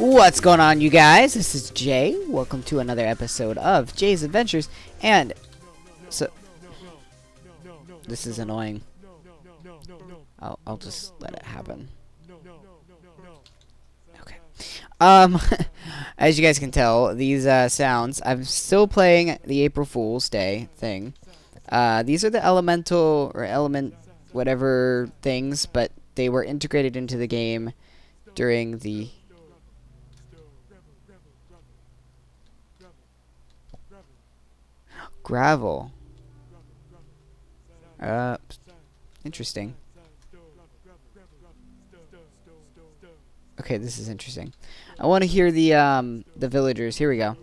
What's going on, you guys? This is Jay. Welcome to another episode of Jay's Adventures. And so this is annoying. I'll just let it happen. Okay. As you guys can tell, these sounds, I'm still playing the April Fool's Day thing. These are the elemental or element whatever things, but they were integrated into the game during the gravel. Interesting. Okay, this is interesting. I want to hear the villagers. Here we go.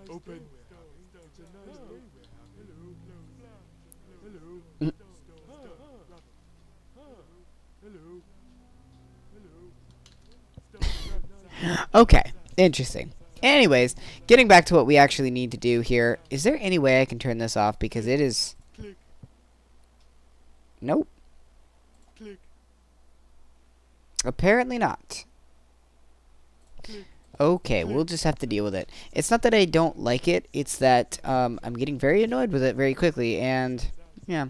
Open. Okay, interesting. Anyways, getting back to what we actually need to do here. Is there any way I can turn this off? Because it is... Nope. Apparently not. Okay, we'll just have to deal with it. It's not that I don't like it. It's that I'm getting very annoyed with it very quickly. And, yeah.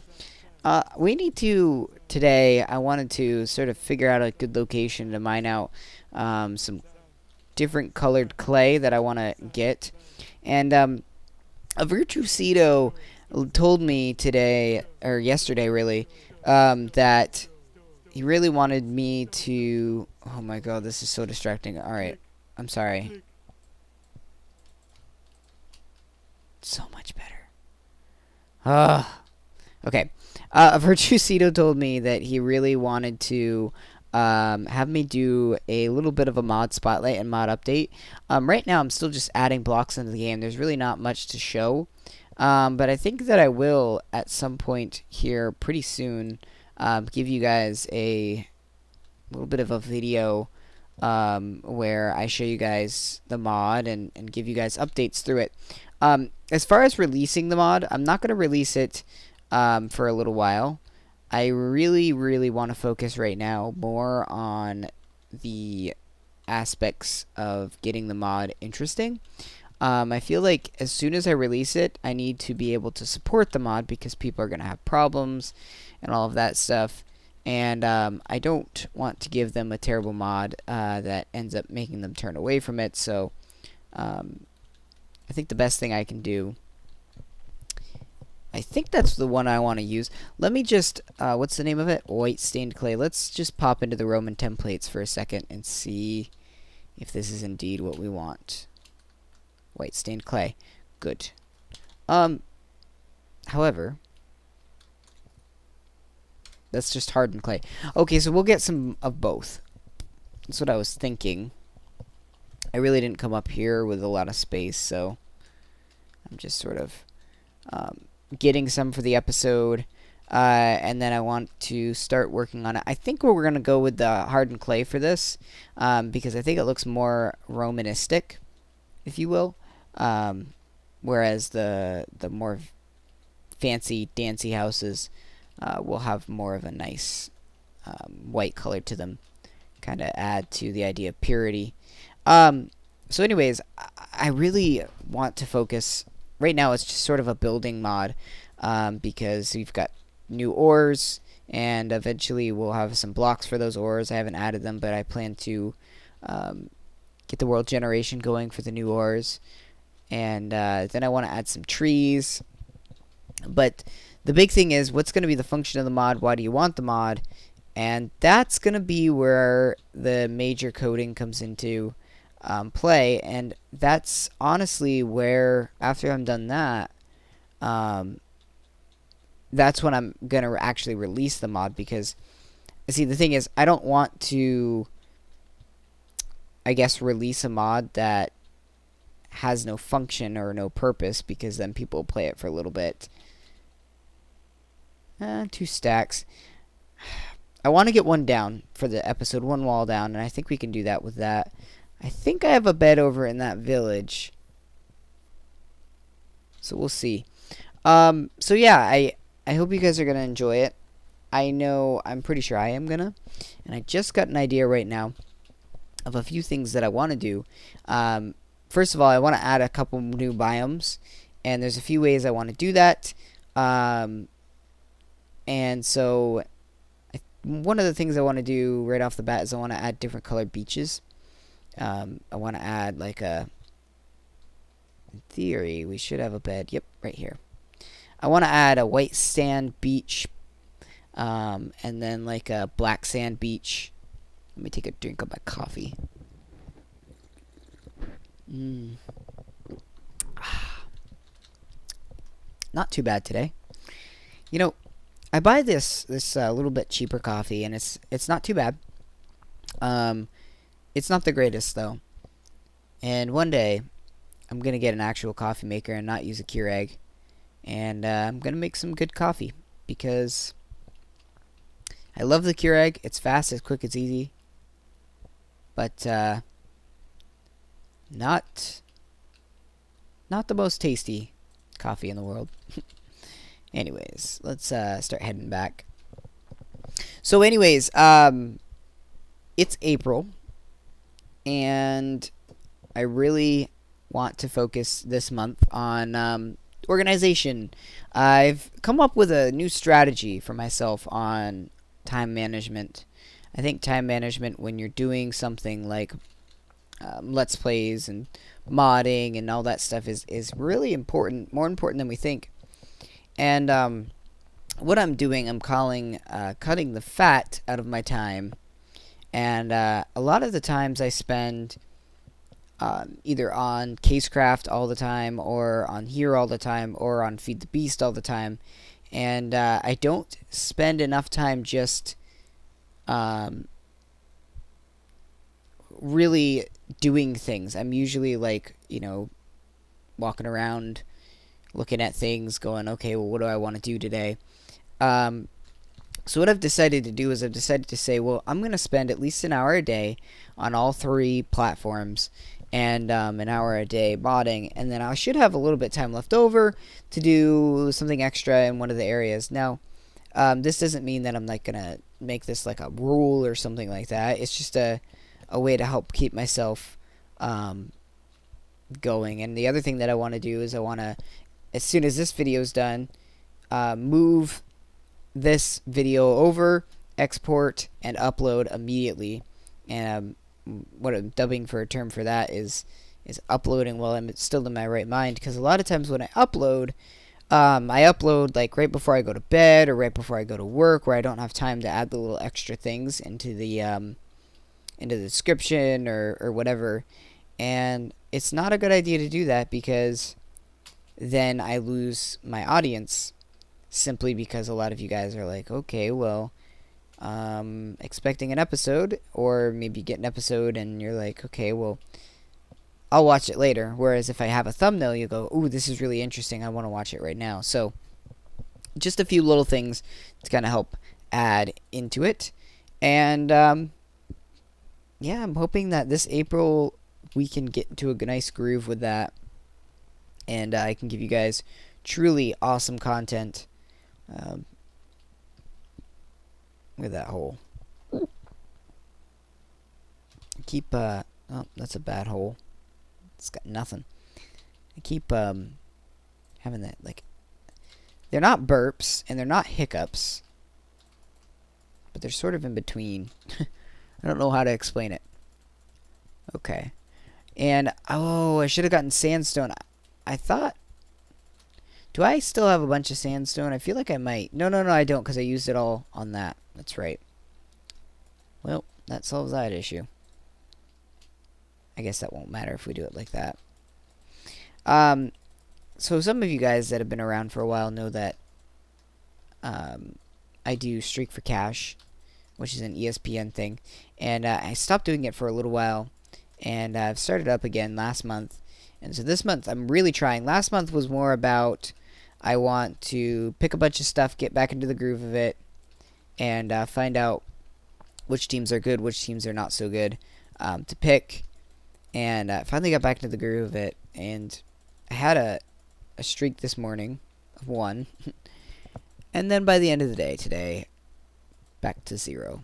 We need to... Today, I wanted to sort of figure out a good location to mine out some different colored clay that I want to get. And a Virtuosito told me today, or yesterday really, that he really wanted me to... Oh my god, this is so distracting. Alright, I'm sorry. So much better. Okay. A Virtuosito told me that he really wanted to have me do a little bit of a mod spotlight and mod update. Right now I'm still just adding blocks into the game. There's really not much to show. But I think that I will at some point here pretty soon give you guys a little bit of a video where I show you guys the mod and give you guys updates through it. As far as releasing the mod, I'm not going to release it for a little while. I really want to focus right now more on the aspects of getting the mod interesting. I feel like as soon as I release it, I need to be able to support the mod because people are going to have problems and all of that stuff. And I don't want to give them a terrible mod that ends up making them turn away from it. So I think the best thing I can do... I think that's the one I want to use. Let me just, what's the name of it? White stained clay. Let's just pop into the Roman templates for a second and see if this is indeed what we want. White stained clay. Good. However, that's just hardened clay. Okay, so we'll get some of both. That's what I was thinking. I really didn't come up here with a lot of space, so I'm just sort of... getting some for the episode, and then I want to start working on it. I think we're going to go with the hardened clay for this, because I think it looks more Romanistic, if you will, whereas the more fancy, dancy houses will have more of a nice white color to them, kind of add to the idea of purity. So anyways, I really want to focus... Right now, it's just sort of a building mod because we've got new ores, and eventually we'll have some blocks for those ores. I haven't added them, but I plan to get the world generation going for the new ores. And then I want to add some trees. But the big thing is, what's going to be the function of the mod? Why do you want the mod? And that's going to be where the major coding comes into play, and that's honestly where, after I'm done that, that's when I'm gonna actually release the mod, because see, the thing is, I don't want to, I guess, release a mod that has no function or no purpose, because then people play it for a little bit. 2 stacks. I want to get one down for the episode, 1 wall down, and I think we can do that with that. I think I have a bed over in that village. So we'll see. So yeah, I hope you guys are going to enjoy it. I know, I'm pretty sure I am going to. And I just got an idea right now of a few things that I want to do. First of all, I want to add a couple new biomes. And there's a few ways I want to do that. And so one of the things I want to do right off the bat is I want to add different colored beaches. I want to add like a... In theory, we should have a bed. Yep, right here. I want to add a white sand beach. And then like a black sand beach. Let me take a drink of my coffee. Not too bad today. You know, I buy this little bit cheaper coffee, and it's not too bad. It's not the greatest though. And one day, I'm gonna get an actual coffee maker and not use a Keurig, and I'm gonna make some good coffee because I love the Keurig. It's fast, it's quick, it's easy, but not the most tasty coffee in the world. Anyways, let's start heading back. So anyways, it's April, and I really want to focus this month on organization. I've come up with a new strategy for myself on time management. I think time management, when you're doing something like Let's Plays and modding and all that stuff, is really important, more important than we think. And what I'm doing, I'm calling cutting the fat out of my time. And a lot of the times I spend either on Casecraft all the time, or on here all the time, or on Feed the Beast all the time. And I don't spend enough time just really doing things. I'm usually like, you know, walking around, looking at things, going, okay, well, what do I want to do today? So what I've decided to do is I've decided to say, well, I'm going to spend at least an hour a day on all 3 platforms, and an hour a day modding, and then I should have a little bit of time left over to do something extra in one of the areas. Now, this doesn't mean that I'm like going to make this like a rule or something like that. It's just a way to help keep myself going. And the other thing that I want to do is I want to, as soon as this video is done, move this video over, export, and upload immediately. And what I'm dubbing for a term for that is uploading while I'm still in my right mind, because a lot of times when I upload like right before I go to bed or right before I go to work, where I don't have time to add the little extra things into the description or whatever. And it's not a good idea to do that, because then I lose my audience, simply because a lot of you guys are like, okay, well, expecting an episode, or maybe get an episode and you're like, okay, well, I'll watch it later. Whereas if I have a thumbnail, you go, ooh, this is really interesting, I want to watch it right now. So just a few little things to kind of help add into it. And yeah, I'm hoping that this April we can get into a nice groove with that, and I can give you guys truly awesome content. With that hole. Keep, oh, that's a bad hole. It's got nothing. I keep, having that, like, they're not burps, and they're not hiccups, but they're sort of in between. I don't know how to explain it. Okay. And, oh, I should have gotten sandstone. I thought, do I still have a bunch of sandstone? I feel like I might. No, I don't, because I used it all on that. That's right. Well, that solves that issue. I guess that won't matter if we do it like that. So some of you guys that have been around for a while know that I do Streak for Cash, which is an ESPN thing. And I stopped doing it for a little while, and I've started up again last month. And so this month I'm really trying. Last month was more about, I want to pick a bunch of stuff, get back into the groove of it, and find out which teams are good, which teams are not so good to pick. And finally got back into the groove of it, and I had a streak this morning of 1. And then by the end of the day today, back to 0.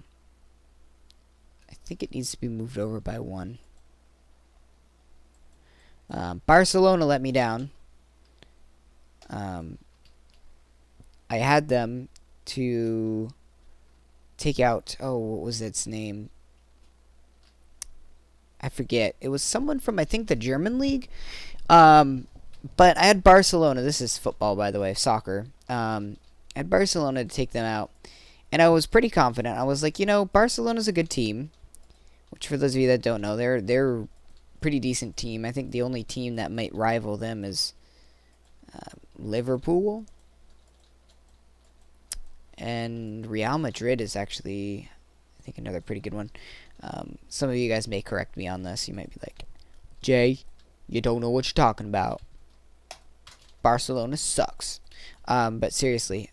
I think it needs to be moved over by 1. Barcelona let me down. I had them to take out, oh, what was its name? I forget. It was someone from, I think, the German league. But I had Barcelona. This is football, by the way, soccer. I had Barcelona to take them out. And I was pretty confident. I was like, you know, Barcelona's a good team. Which, for those of you that don't know, they're a pretty decent team. I think the only team that might rival them is Liverpool. And Real Madrid is actually, I think, another pretty good one. Some of you guys may correct me on this. You might be like, Jay, you don't know what you're talking about. Barcelona sucks. But seriously,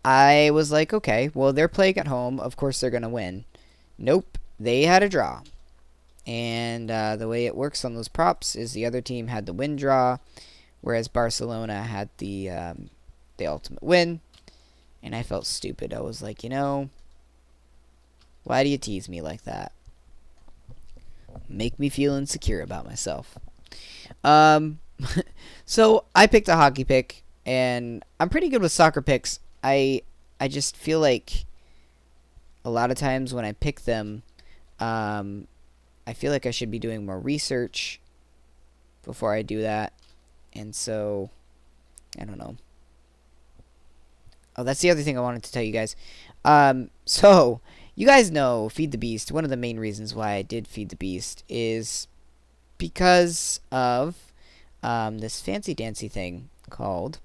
I was like, okay, well, they're playing at home. Of course they're going to win. Nope, they had a draw. And the way it works on those props is the other team had the win draw, whereas Barcelona had the ultimate win. And I felt stupid. I was like, you know, why do you tease me like that? Make me feel insecure about myself. So I picked a hockey pick, and I'm pretty good with soccer picks. I just feel like a lot of times when I pick them, I feel like I should be doing more research before I do that. And so, I don't know. Oh, that's the other thing I wanted to tell you guys. So, you guys know Feed the Beast. One of the main reasons why I did Feed the Beast is because of this fancy dancy thing called...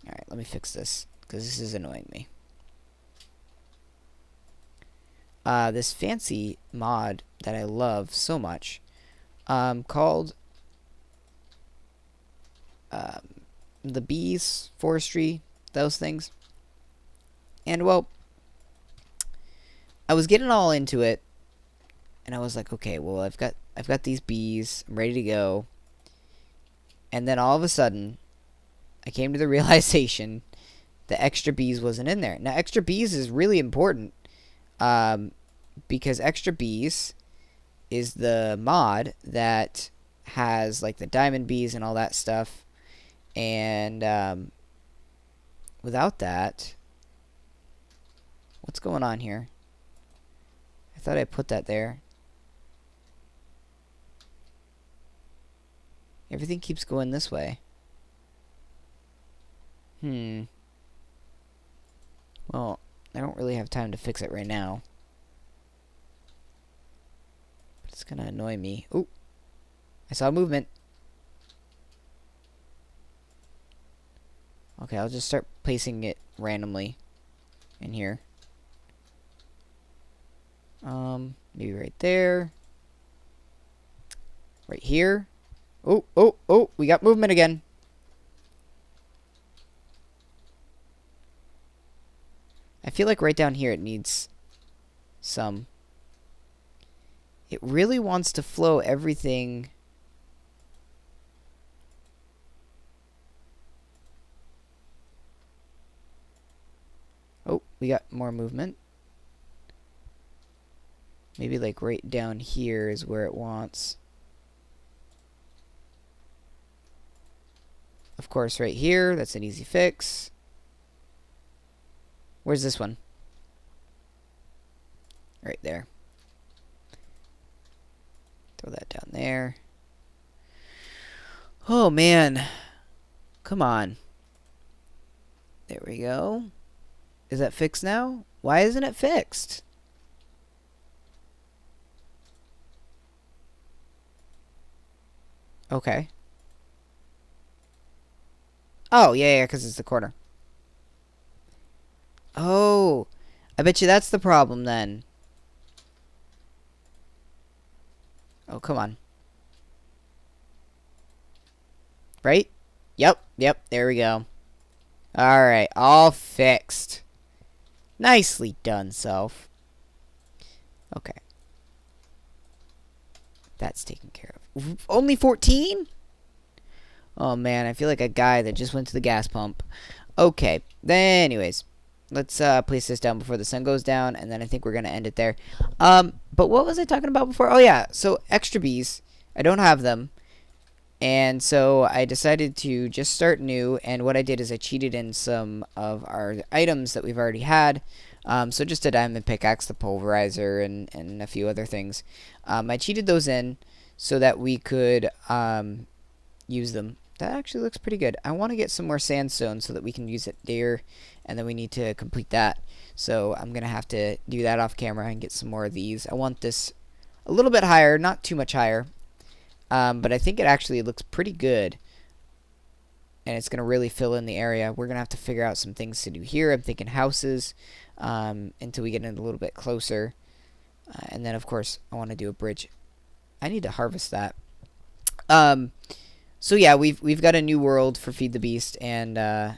Alright, let me fix this, because this is annoying me. This fancy mod that I love so much, called the bees, forestry, those things. And well, I was getting all into it, and I was like, okay, well, I've got these bees, I'm ready to go. And then all of a sudden, I came to the realization that extra bees wasn't in there. Now, extra bees is really important, because extra bees is the mod that has like the diamond bees and all that stuff. And without that, what's going on here? I thought I put that there. Everything keeps going this way. Well, I don't really have time to fix it right now. But it's gonna annoy me. Ooh! I saw movement. Okay, I'll just start placing it randomly in here. Maybe right there. Right here. Oh, oh, oh, we got movement again. I feel like right down here it needs some. It really wants to flow everything. Oh, we got more movement. Maybe like right down here is where it wants. Of course, right here, that's an easy fix. Where's this one? Right there. Throw that down there. Oh, man. Come on. There we go. Is that fixed now? Why isn't it fixed? Okay. Oh, yeah, because it's the corner. Oh, I bet you that's the problem then. Oh, come on. Right? Yep, there we go. Alright, all fixed. Nicely done, self. Okay. That's taken care of. Only 14? Oh, man, I feel like a guy that just went to the gas pump. Okay. Then, anyways, let's place this down before the sun goes down, and then I think we're gonna end it there. But what was I talking about before? Oh yeah, so extra bees. I don't have them, and so I decided to just start new. And what I did is I cheated in some of our items that we've already had. So just a diamond pickaxe, the pulverizer, and a few other things. I cheated those in so that we could use them. That actually looks pretty good. I want to get some more sandstone so that we can use it there, and then we need to complete that. So I'm going to have to do that off camera and get some more of these. I want this a little bit higher, not too much higher, but I think it actually looks pretty good, and it's going to really fill in the area. We're going to have to figure out some things to do here. I'm thinking houses until we get in a little bit closer, and then of course I want to do a bridge. I need to harvest that. So yeah, we've got a new world for Feed the Beast, and I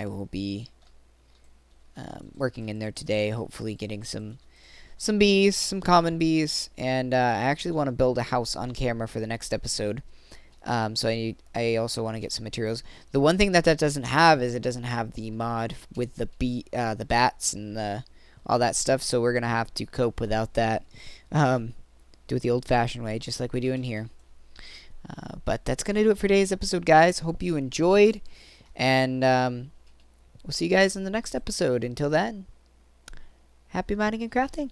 will be working in there today, hopefully getting some bees, some common bees, and I actually want to build a house on camera for the next episode. So I also want to get some materials. The one thing that doesn't have is it doesn't have the mod with the bats and all that stuff. So we're gonna have to cope without that. Do it the old-fashioned way, just like we do in here. But that's going to do it for today's episode, guys. Hope you enjoyed, and we'll see you guys in the next episode. Until then, happy mining and crafting.